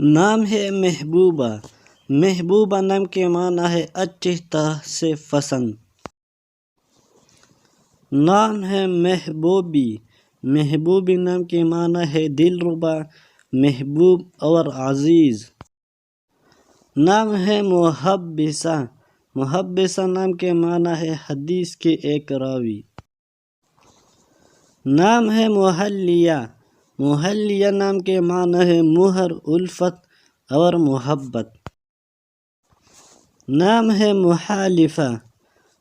نام ہے محبوبہ، محبوبہ نام کے معنی ہے اچھی طرح سے پسند۔ نام ہے محبوبی، محبوبی نام کے معنی ہے دلربا، محبوب اور عزیز۔ نام ہے محبسہ، محبسہ نام کے معنی ہے حدیث کے ایک راوی۔ نام ہے محلیہ، محلیہ نام کے معنی ہے مہر، الفت اور محبت۔ نام ہے محالفہ،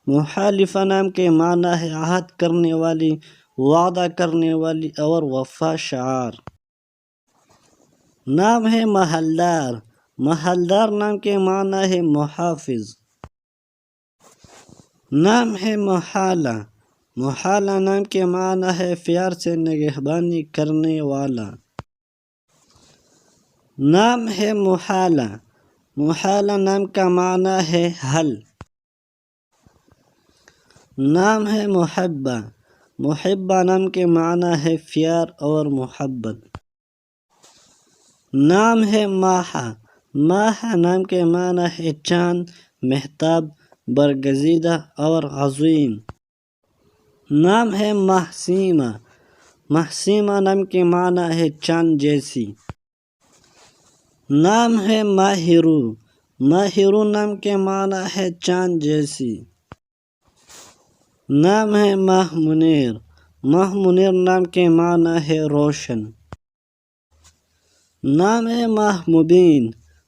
محالفہ نام کے معنی ہے عہد کرنے والی، وعدہ کرنے والی اور وفا شعار۔ نام ہے محلدار، محلدار نام کے معنی ہے محافظ۔ نام ہے محالہ، محالہ نام کے معنی ہے پیار سے نگہبانی کرنے والا۔ نام ہے محالہ، محالہ نام کا معنی ہے حل۔ نام ہے محبہ، محبہ نام کے معنی ہے پیار اور محبت۔ نام ہے ماہا، ماہا نام کے معنی ہے چاند، مہتاب، برگزیدہ اور عظیم۔ نام ہے محسیمہ، محسیمہ نام کے معنی ہے چاند جیسی۔ نام ہے ماہرو، ماہرو نام کے معنی ہے چاند جیسی۔ نام ہے ماہ منیر، ماہ منیر نام کے معنی ہے روشن۔ نام ہے ماہ مبین،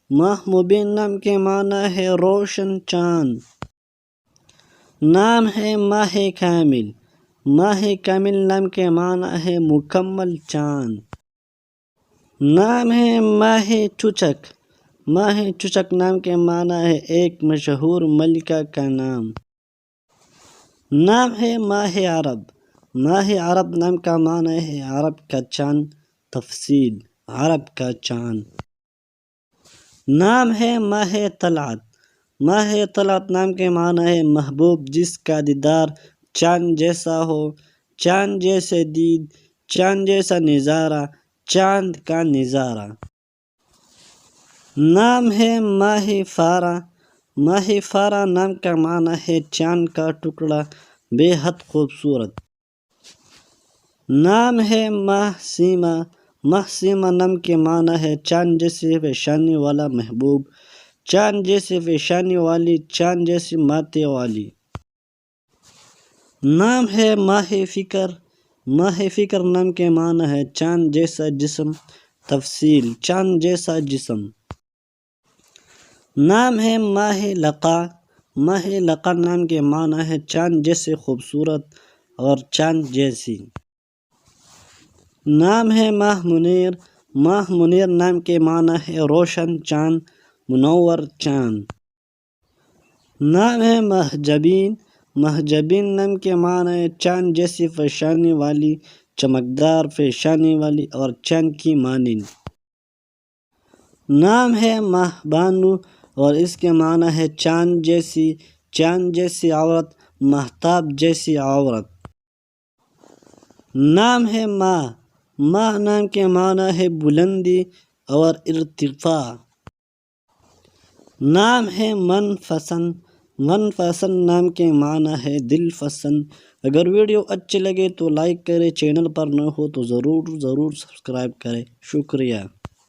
ماہ مبین نام کے معنی ہے روشن چاند۔ نام ہے ماہ کامل، ماہ کامل نام کے معنی ہے مکمل چاند۔ نام ہے ماہ چچک، ماہ چچک نام کے معنی ہے ایک مشہور ملکہ کا نام۔ نام ہے ماہ عرب، ماہ عرب نام کا معنی ہے عرب کا چاند، تفصیل عرب کا چاند۔ نام ہے ماہ طلعت، ماہ طلعت نام کے معنی ہے محبوب جس کا دیدار چاند جیسا ہو، چاند جیسے دید، چاند جیسا نظارہ، چاند کا نظارہ۔ نام ہے ماہ فارہ، ماہ فارہ نام کا معنی ہے چاند کا ٹکڑا، بے حد خوبصورت۔ نام ہے ماہ سیمہ، ماہ سیمہ نام کے معنی ہے چاند جیسی پیشانی والا محبوب، چاند جیسی پیشانی والی، چاند جیسی ماتھے والی۔ نام ہے ماہ فکر، ماہ فکر نام کے معنی ہے چاند جیسا جسم، تفصیل چاند جیسا جسم۔ نام ہے ماہ لقا، ماہ لقا نام کے معنی ہے چاند جیسے خوبصورت اور چاند جیسی۔ نام ہے ماہ منیر، ماہ منیر نام کے معنی ہے روشن چاند، منور چاند۔ نام ہے محجبین، محجبین نام کے معنی ہے چاند جیسی پیشانی والی، چمکدار پیشانی والی اور چاند کی مانند۔ نام ہے ماہ بانو اور اس کے معنی ہے چاند جیسی عورت، مہتاب جیسی عورت۔ نام ہے ماہ، ماہ نام کے معنی ہے بلندی اور ارتفاع۔ نام ہے من پسند، من پسند نام کے معنی ہے دل پسند۔ اگر ویڈیو اچھی لگے تو لائک کریں، چینل پر نہ ہو تو ضرور سبسکرائب کریں۔ شکریہ۔